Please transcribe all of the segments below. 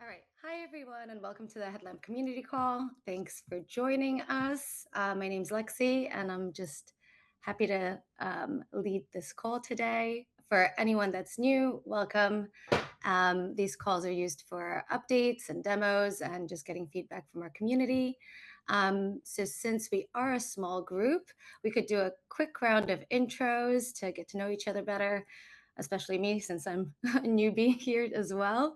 right. Hi, everyone, and welcome to the Headlamp community call. Thanks for joining us. My name's Lexi, and I'm just happy to lead this call today. For anyone that's new, welcome. These calls are used for updates and demos and just getting feedback from our community. So since we are a small group, we could do a quick round of intros to get to know each other better, especially me since I'm a newbie here as well.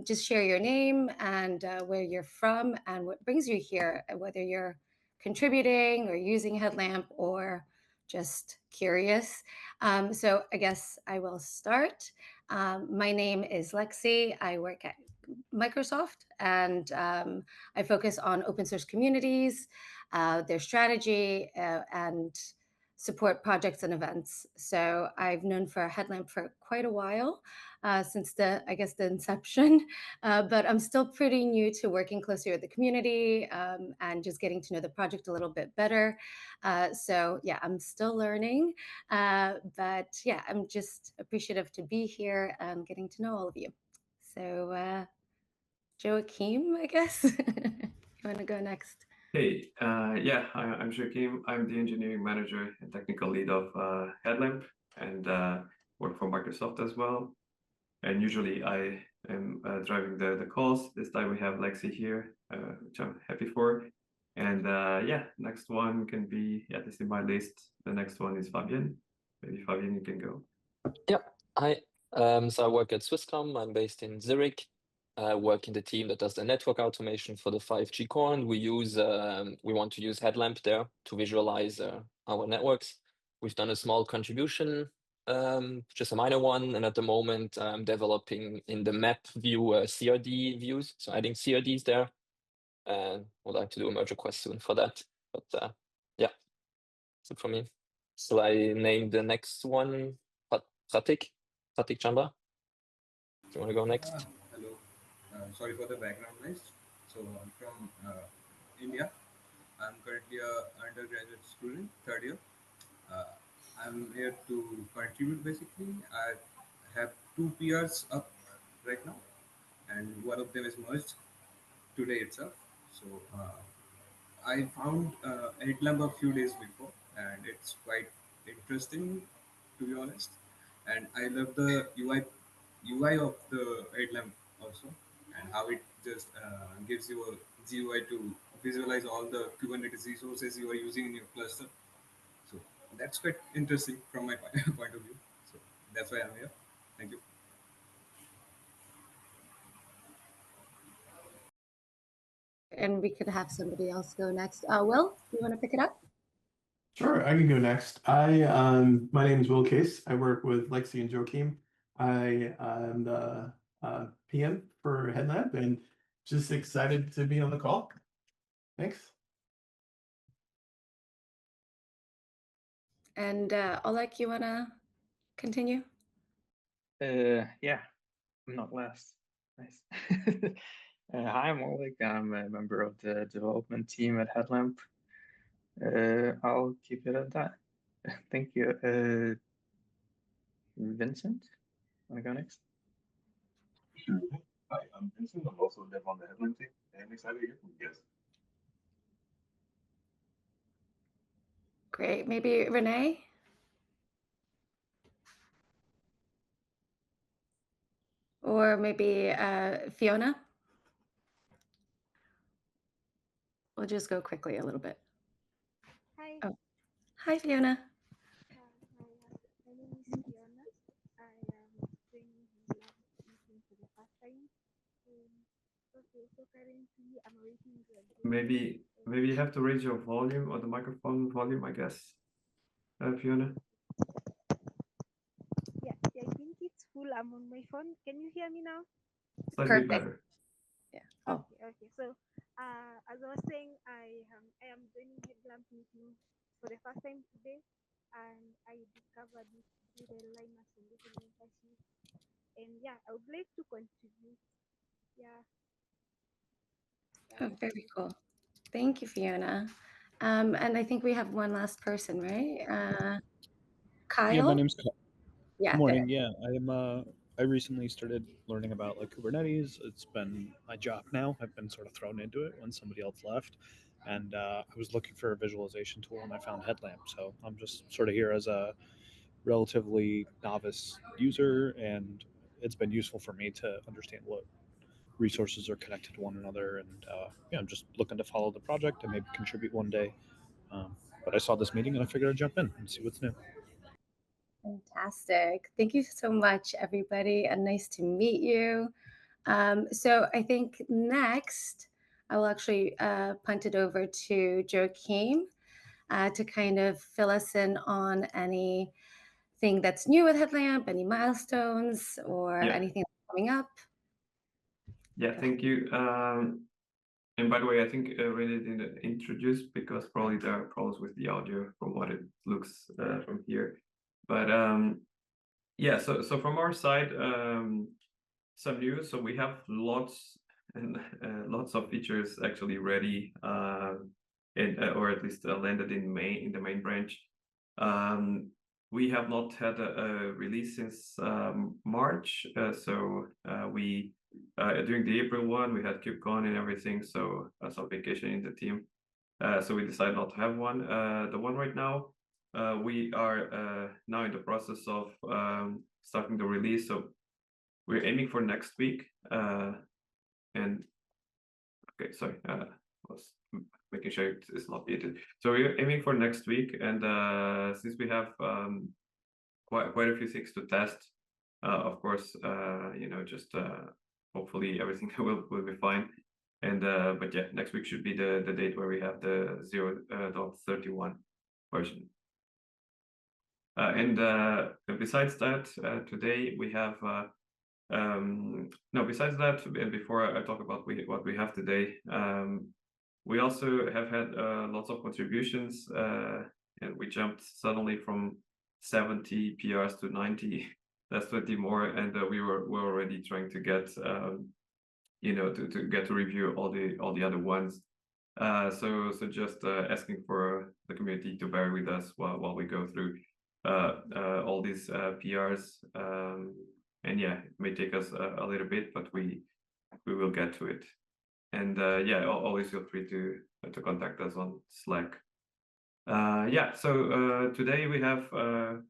Just share your name and where you're from and what brings you here, whether you're contributing or using Headlamp or just curious. So I guess I will start. My name is Lexi. I work at Microsoft, and I focus on open source communities, their strategy, and support projects and events. So I've known for Headlamp for quite a while, since the inception, but I'm still pretty new to working closely with the community and just getting to know the project a little bit better. So yeah, I'm still learning, but yeah, I'm just appreciative to be here and getting to know all of you. So Joachim, I guess, you want to go next? Hey, I'm Joachim. I'm the engineering manager and technical lead of Headlamp and work for Microsoft as well. And usually I am driving the calls. This time we have Lexi here, which I'm happy for. And next one can be, this is my list. The next one is Fabian. Maybe Fabian, you can go. Yeah, hi. So I work at Swisscom. I'm based in Zurich. I work in the team that does the network automation for the 5G core, and we want to use Headlamp there to visualize our networks. We've done a small contribution, just a minor one, and at the moment I'm developing in the map view CRD views, so adding CRDs there. And would like to do a merge request soon for that. But yeah, that's it for me. So I named the next one Pratik Chandra. Do you want to go next? Hello. Sorry for the background noise. So I'm from India. I'm currently an undergraduate student, third year. I'm here to contribute basically. I have two PRs up right now, and one of them is merged today itself. So I found Headlamp a few days before, and it's quite interesting to be honest. And I love the UI of the Headlamp also, and how it just gives you a GUI to visualize all the Kubernetes resources you are using in your cluster. So that's quite interesting from my point of view. So that's why I'm here. Thank you. And we could have somebody else go next. Will, you want to pick it up? Sure, I can go next. My name is Will Case. I work with Lexi and Joachim. I am the PM for Headlamp and just excited to be on the call. Thanks. And Oleg, you want to continue? Yeah, I'm not last. Nice. Hi, I'm Oleg. I'm a member of the development team at Headlamp. I'll keep it at that. Thank you. Vincent, want to go next? Sure. Hi, I'm Vincent. I'm also a dev on the Headlamp team, and excited to hear from you guys. Great. Maybe Renee? Or maybe Fiona? We'll just go quickly a little bit. Hi. Oh, hi, Fiona. My name is Fiona. I am joining Headlamp meeting for the first time. Okay, so currently I'm waiting. Maybe you have to raise your volume or the microphone volume, I guess. Fiona. Yeah, I think it's full. I'm on my phone. Can you hear me now? Slightly better. Yeah. Oh. Okay. So, as I was saying, I am joining Headlamp meeting for the first time today, and I discovered this through the Linux Foundation membership. And yeah, I would like to contribute. Yeah. Oh, very cool. Thank you, Fiona. And I think we have one last person, right? Kyle? Yeah, my name's Kyle. Yeah. Good morning. Yeah, I'm I recently started learning about like Kubernetes. It's been my job now. I've been sort of thrown into it when somebody else left, and I was looking for a visualization tool, and I found Headlamp. So I'm just sort of here as a relatively novice user, and it's been useful for me to understand what resources are connected to one another. And yeah, I'm just looking to follow the project and maybe contribute one day. But I saw this meeting and I figured I'd jump in and see what's new. Fantastic. Thank you so much, everybody, and nice to meet you. So I think next I will actually punt it over to Joachim to kind of fill us in on anything that's new with Headlamp, any milestones, or anything coming up. Yeah, thank you. And by the way, I think Renee didn't introduce because probably there are problems with the audio from what it looks from here. But yeah, so from our side, some news. So we have lots and lots of features actually ready, or at least landed in the main branch. We have not had a release since March, so we during the April one we had KubeCon and everything, so some vacation in the team. So we decided not to have one. The one right now, we are now in the process of starting the release. So we're aiming for next week. And okay, sorry, was making sure it's not muted. So we're aiming for next week, and since we have quite a few things to test, of course, just hopefully everything will be fine. And but yeah, next week should be the date where we have the 0.31 version. And besides that, today we have no. Besides that, and before I talk about what we have today, we also have had lots of contributions, and we jumped suddenly from 70 PRs to 90. That's 20 more, and we're already trying to get to get to review all the other ones. So just asking for the community to bear with us while we go through all these PRs. And yeah, it may take us a little bit, but we will get to it. And yeah, always feel free to contact us on Slack. Yeah, so today we have a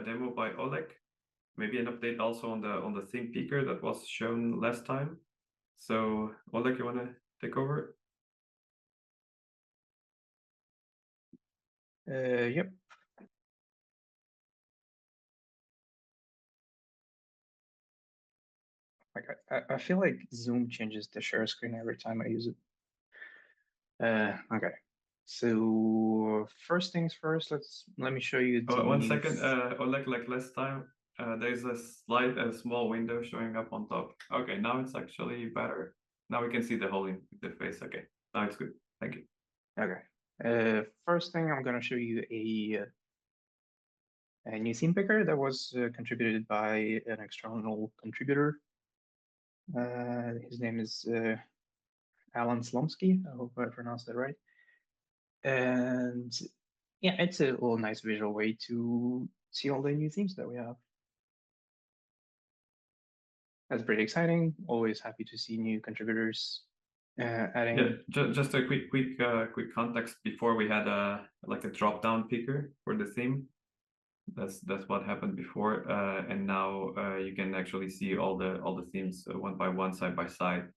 demo by Oleg. Maybe an update also on the theme picker that was shown last time. So Oleg, you want to take over? Yep. Like I feel like Zoom changes the share screen every time I use it. Okay. So first things first, let me show you the 1 second, Oleg, like last time, there's a small window showing up on top. Okay, now it's actually better. Now we can see the whole interface. Okay, now it's good. Thank you. Okay. First thing, I'm gonna show you a new theme picker that was contributed by an external contributor. His name is Alan Slomsky. I hope I pronounced that right. And yeah, it's a little nice visual way to see all the new themes that we have. That's pretty exciting. Always happy to see new contributors adding. Yeah, just a quick context. Before we had like a drop-down picker for the theme. That's what happened before, and now you can actually see all the themes one by one, side by side,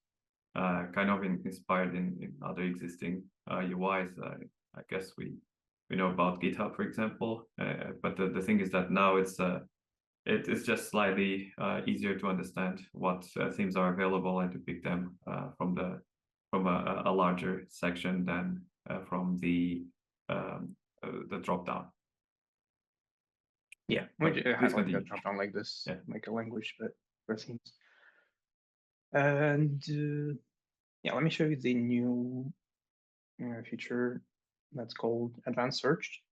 kind of inspired in other existing UIs. I guess we know about GitHub, for example, but the thing is that now it's just slightly easier to understand what themes are available and to pick them from a larger section than from the drop down. Yeah, we have like a drop down like this, like a language, but for themes. And yeah, let me show you the new feature that's called Advanced Search.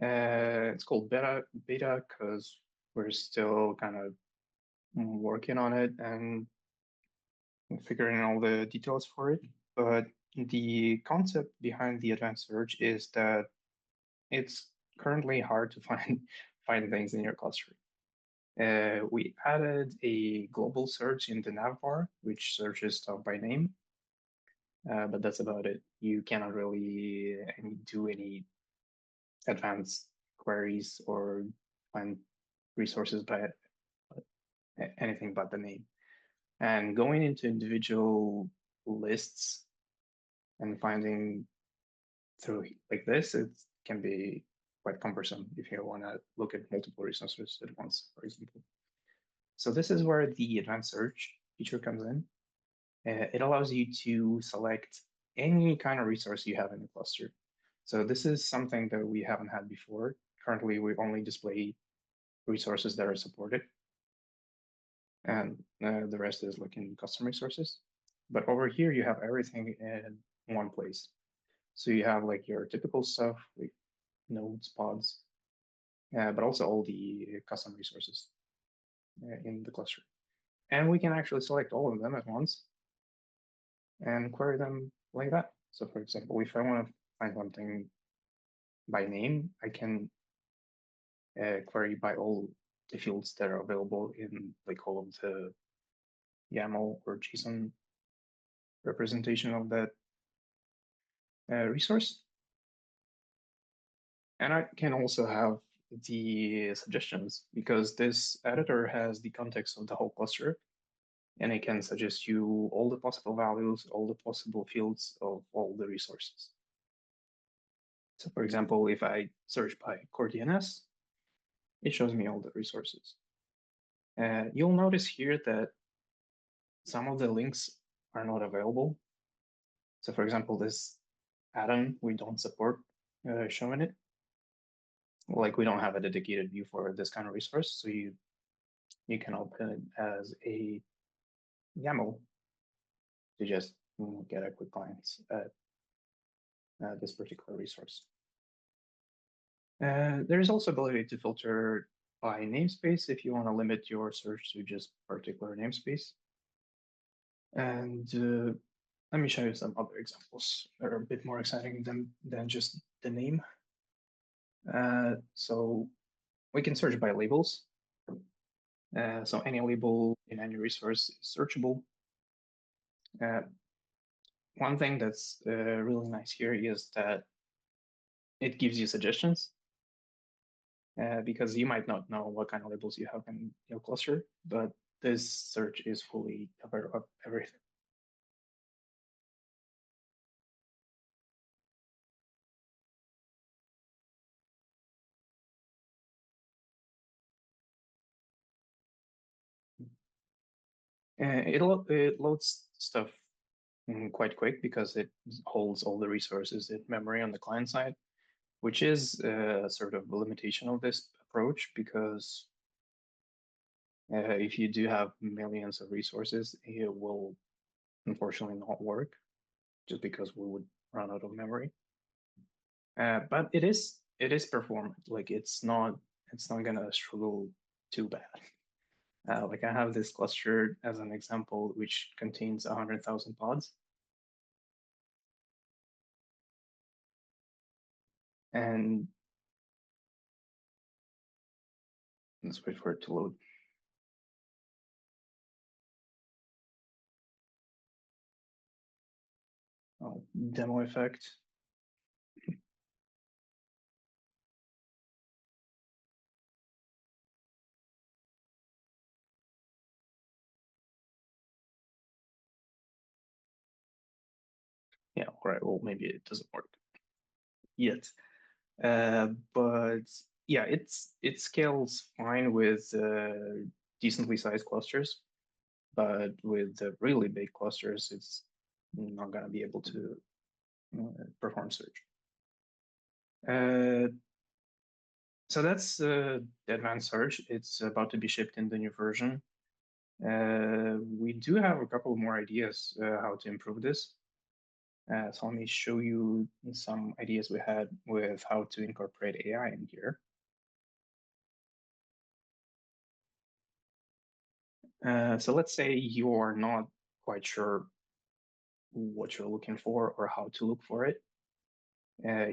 It's called beta because we're still kind of working on it and figuring all the details for it. But the concept behind the advanced search is that it's currently hard to find find things in your cluster. We added a global search in the navbar, which searches stuff by name. But that's about it. You cannot really do any advanced queries or find resources by anything but the name. And going into individual lists and finding through like this, it can be quite cumbersome if you want to look at multiple resources at once, for example. So this is where the advanced search feature comes in. It allows you to select any kind of resource you have in the cluster. So this is something that we haven't had before. Currently, we only display resources that are supported, and the rest is like in custom resources. But over here, you have everything in one place. So you have like your typical stuff, like nodes, pods, but also all the custom resources in the cluster. And we can actually select all of them at once and query them like that. So for example, if I want to find something by name, I can query by all the fields that are available in like all of the YAML or JSON representation of that resource. And I can also have the suggestions because this editor has the context of the whole cluster, and it can suggest you all the possible values, all the possible fields of all the resources. So for example, if I search by core DNS, it shows me all the resources. You'll notice here that some of the links are not available. So for example, this add-on, we don't support showing it. Like we don't have a dedicated view for this kind of resource. So you can open it as a YAML to just get a quick glance at this particular resource. There is also ability to filter by namespace if you want to limit your search to just particular namespace. And let me show you some other examples that are a bit more exciting than just the name. So we can search by labels. So any label in any resource is searchable. One thing that's really nice here is that it gives you suggestions because you might not know what kind of labels you have in your cluster, but this search is fully aware of everything. It loads stuff quite quick because it holds all the resources in memory on the client side, which is sort of a limitation of this approach because if you do have millions of resources, it will unfortunately not work just because we would run out of memory. But it is performant. Like it's not gonna struggle too bad. Like I have this cluster as an example, which contains 100,000 pods. And let's wait for it to load. Oh, demo effect. Yeah, all right. Well, maybe it doesn't work yet. But yeah, it scales fine with decently sized clusters, but with the really big clusters, it's not going to be able to perform search. So that's the advanced search. It's about to be shipped in the new version. We do have a couple more ideas how to improve this. So let me show you some ideas we had with how to incorporate AI in here. So let's say you are not quite sure what you're looking for or how to look for it.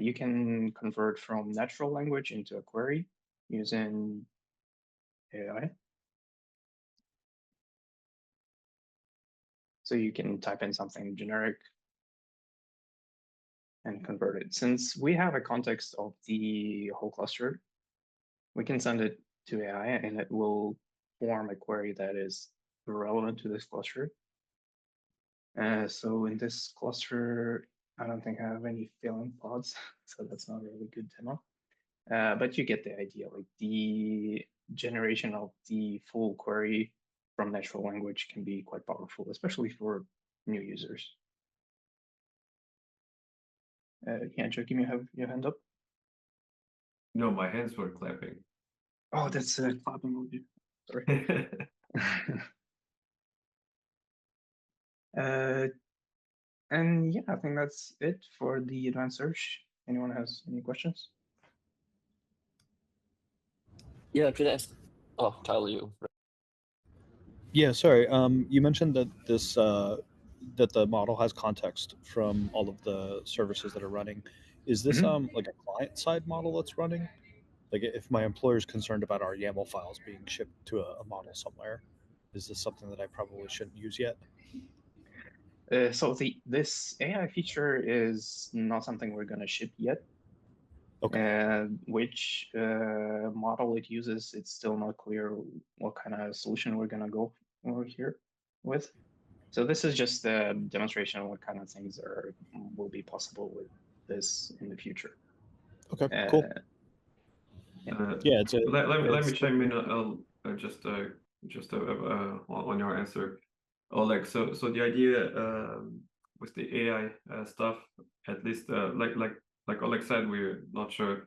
You can convert from natural language into a query using AI. So you can type in something generic and convert it. Since we have a context of the whole cluster, we can send it to AI and it will form a query that is relevant to this cluster. So in this cluster, I don't think I have any failing pods, so that's not a really good demo. But you get the idea, like the generation of the full query from natural language can be quite powerful, especially for new users. Yeah, Joachim, you have your hand up? No, my hands were clapping. Oh, that's a clapping emoji. Sorry. And yeah, I think that's it for the advanced search. Anyone has any questions? Yeah, could I ask? Oh, Tyler, you. Yeah, sorry. You mentioned that this that the model has context from all of the services that are running. Is this like a client side model that's running? Like if my employer is concerned about our YAML files being shipped to a model somewhere, is this something that I probably shouldn't use yet? So this AI feature is not something we're going to ship yet. Okay. Which model it uses, it's still not clear what kind of solution we're going to go over here with. So this is just a demonstration of what kind of things will be possible with this in the future. Okay, cool. Yeah, it's a, let me chime in just on your answer, Oleg. So the idea with the AI stuff, at least like Oleg said, we're not sure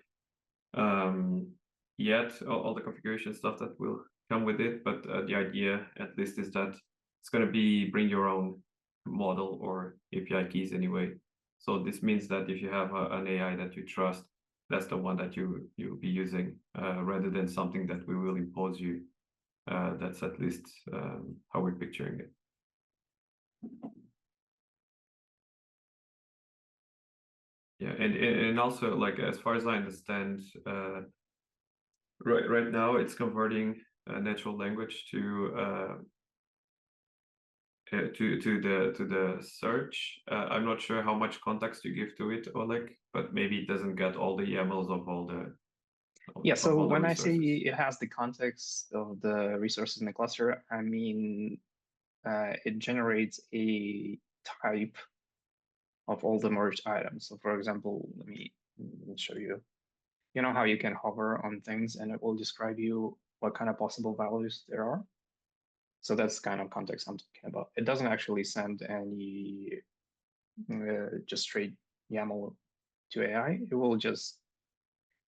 yet all the configuration stuff that will come with it, but the idea at least is that it's going to be bring your own model or API keys anyway. So this means that if you have an AI that you trust, that's the one that you'll be using rather than something that we will impose you. That's at least how we're picturing it. Yeah, and also, like, as far as I understand, right now it's converting natural language to the search. I'm not sure how much context you give to it, Oleg, but maybe it doesn't get all the YAMLs of all the Yeah, so all the when I say resources. it has the context of the resources in the cluster, I mean it generates a type of all the merged items. So for example, let me show you. You know how you can hover on things and it will describe you what kind of possible values there are? So that's kind of context I'm talking about. It doesn't actually send any just straight YAML to AI. It will just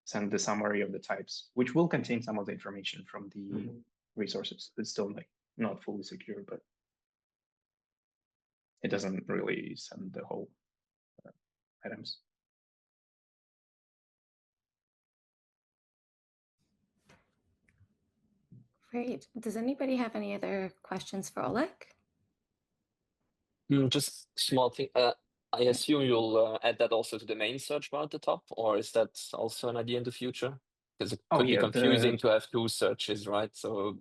send the summary of the types, which will contain some of the information from the resources. It's still not fully secure, but it doesn't really send the whole items. Great. Does anybody have any other questions for Oleg? Just small thing. I assume you'll add that also to the main search bar at the top, or is that also an idea in the future? Because it could be confusing to have two searches, right? So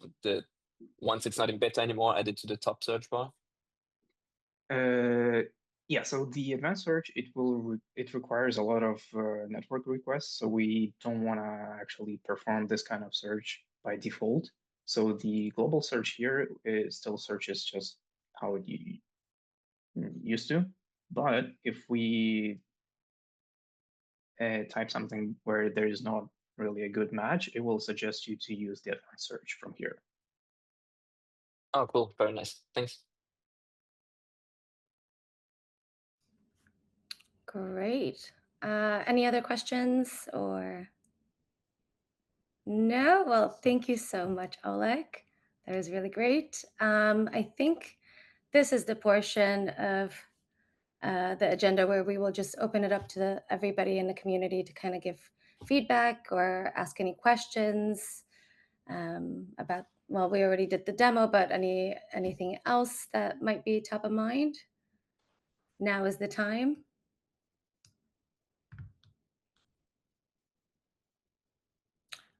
once it's not in beta anymore, add it to the top search bar. Yeah, so the advanced search, it requires a lot of network requests, so we don't want to actually perform this kind of search by default. So the global search here still searches just how it used to. But if we type something where there is not really a good match, it will suggest you to use the advanced search from here. Oh, cool. Very nice. Thanks. Great. Any other questions or? No? Well, thank you so much, Oleg. That was really great. I think this is the portion of the agenda where we will just open it up to everybody in the community to kind of give feedback or ask any questions about, well, we already did the demo, but anything else that might be top of mind? Now is the time.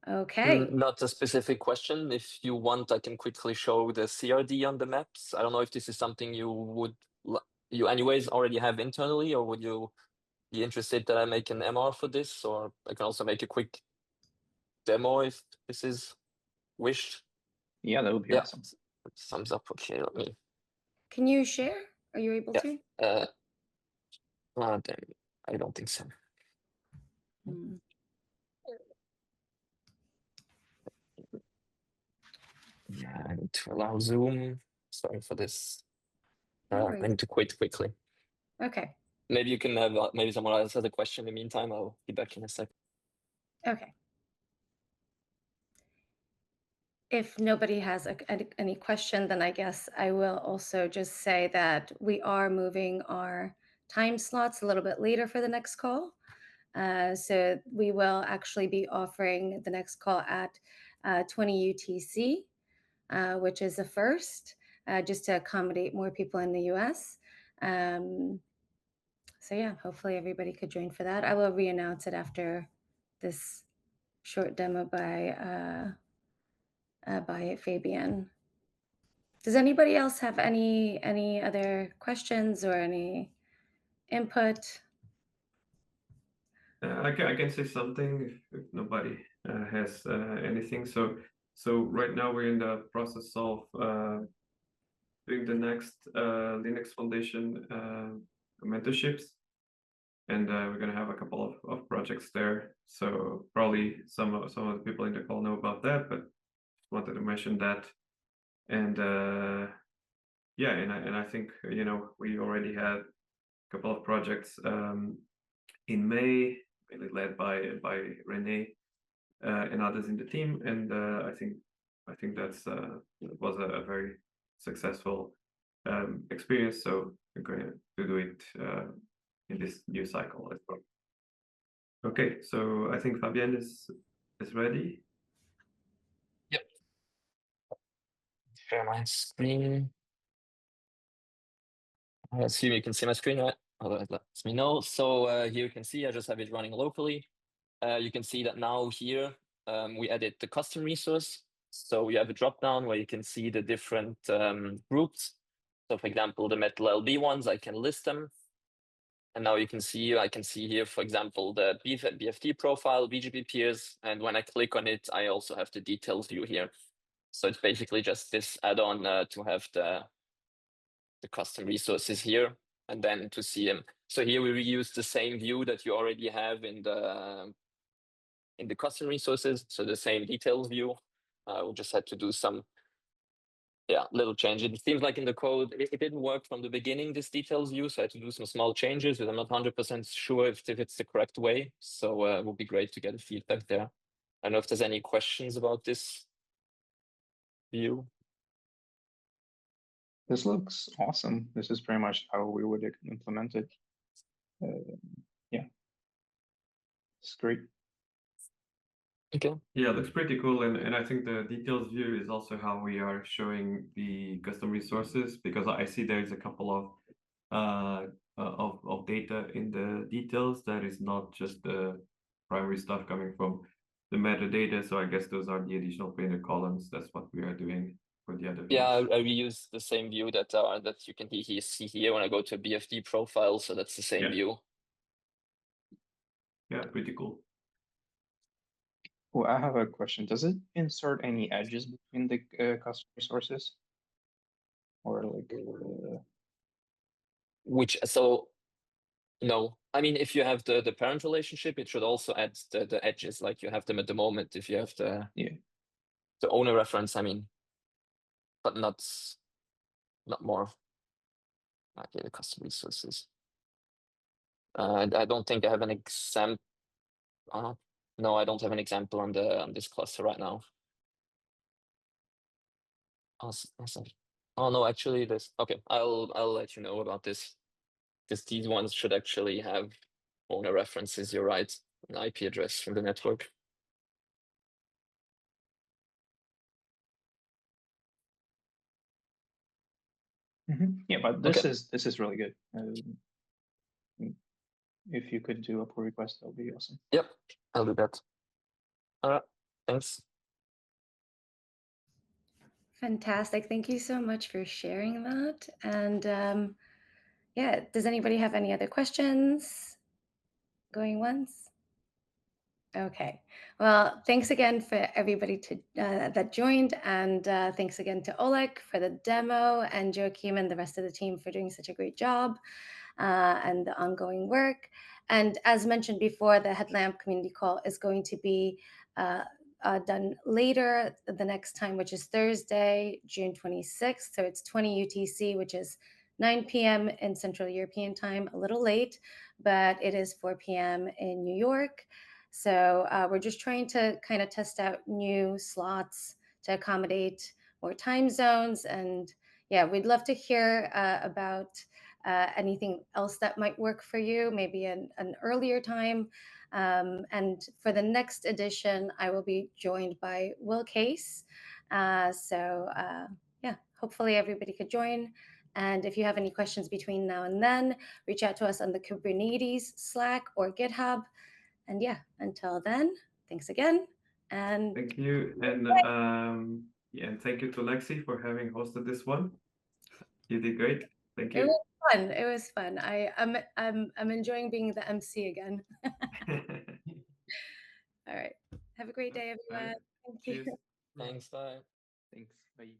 Okay. Not a specific question. If you want, I can quickly show the CRD on the maps. I don't know if this is something you anyways already have internally, or would you be interested that I make an MR for this, or I can also make a quick demo if this is wished. Yeah, that would be awesome. Thumbs up. Okay, let me. Can you share? Are you able to? Damn, I don't think so. Yeah, I need to allow Zoom. Sorry for this. I need to quit quickly. Okay. Maybe you can have, maybe someone else has a question in the meantime. I'll be back in a sec. Okay. If nobody has any question, then I guess I will also just say that we are moving our time slots a little bit later for the next call. So we will actually be offering the next call at 20 UTC, which is a first, just to accommodate more people in the US. So yeah, hopefully everybody could join for that. I will re-announce it after this short demo by Fabian. Does anybody else have any other questions or any input? I can say something if nobody has anything. So right now we're in the process of doing the next Linux Foundation mentorships, and we're gonna have a couple of projects there. So probably some of the people in the call know about that, but just wanted to mention that. And yeah, and I think we already had a couple of projects in May, mainly led by Rene and others in the team, and I think that's was a very successful experience. So we're going to do it in this new cycle as well. Okay, so I think Fabienne is ready. Yep. Share my screen. I assume you can see my screen, right? Otherwise, let me know. So here you can see I just have it running locally. You can see that now here we added the custom resource. So we have a drop down where you can see the different groups. So for example, the metal LB ones, I can list them. And now you can see, I can see here, for example, the BFT profile, BGP peers. And when I click on it, I also have the details view here. So it's basically just this add-on to have the custom resources here and then to see them. So here we reuse the same view that you already have in the custom resources. So the same details view. We just had to do some little change. It seems like in the code, it didn't work from the beginning, this details view. So I had to do some small changes, but I'm not 100% sure if it's the correct way. So it would be great to get a feedback there. I don't know if there's any questions about this view. This looks awesome. This is pretty much how we would implement it. Yeah, it's great. Okay. Yeah, it looks pretty cool, and I think the details view is also how we are showing the custom resources, because I see there's a couple of data in the details that is not just the primary stuff coming from the metadata. So I guess those are the additional painted columns. That's what we are doing for the other views. Yeah, I reuse the same view that you can see here when I go to a BFD profile. So that's the same view. Yeah, pretty cool. Well, I have a question. Does it insert any edges between the custom resources? Or like no. I mean, if you have the parent relationship, it should also add the edges like you have them at the moment. If you have the owner reference, I mean, but not more. Okay, the custom resources. I don't think I have an example. No, I don't have an example on this cluster right now. Awesome. Oh no, actually this. Okay, I'll let you know about this, because these ones should actually have owner references. You're right, an IP address from the network. Yeah, but this is really good. If you could do a pull request, that would be awesome. Yep, I'll do that. Thanks. Fantastic. Thank you so much for sharing that. And yeah, does anybody have any other questions? Going once? Okay. Well, thanks again for everybody that joined, and thanks again to Oleg for the demo, and Joachim and the rest of the team for doing such a great job and the ongoing work. And as mentioned before, the Headlamp community call is going to be done later the next time, which is Thursday, June 26th. So it's 20 UTC, which is 9 p.m. in Central European time, a little late, but it is 4 p.m. in New York. So we're just trying to kind of test out new slots to accommodate more time zones. And yeah, we'd love to hear about anything else that might work for you, maybe an earlier time. And for the next edition, I will be joined by Will Case. Yeah, hopefully everybody could join. And if you have any questions between now and then, reach out to us on the Kubernetes Slack or GitHub. And yeah, until then, thanks again. And Thank you. Yeah, and thank you to Lexi for having hosted this one. You did great. Thank it you. was fun. It was fun. I'm enjoying being the MC again. All right. Have a great day, All everyone. right. Thank you. Cheers. Thanks. Bye. Thanks. Bye.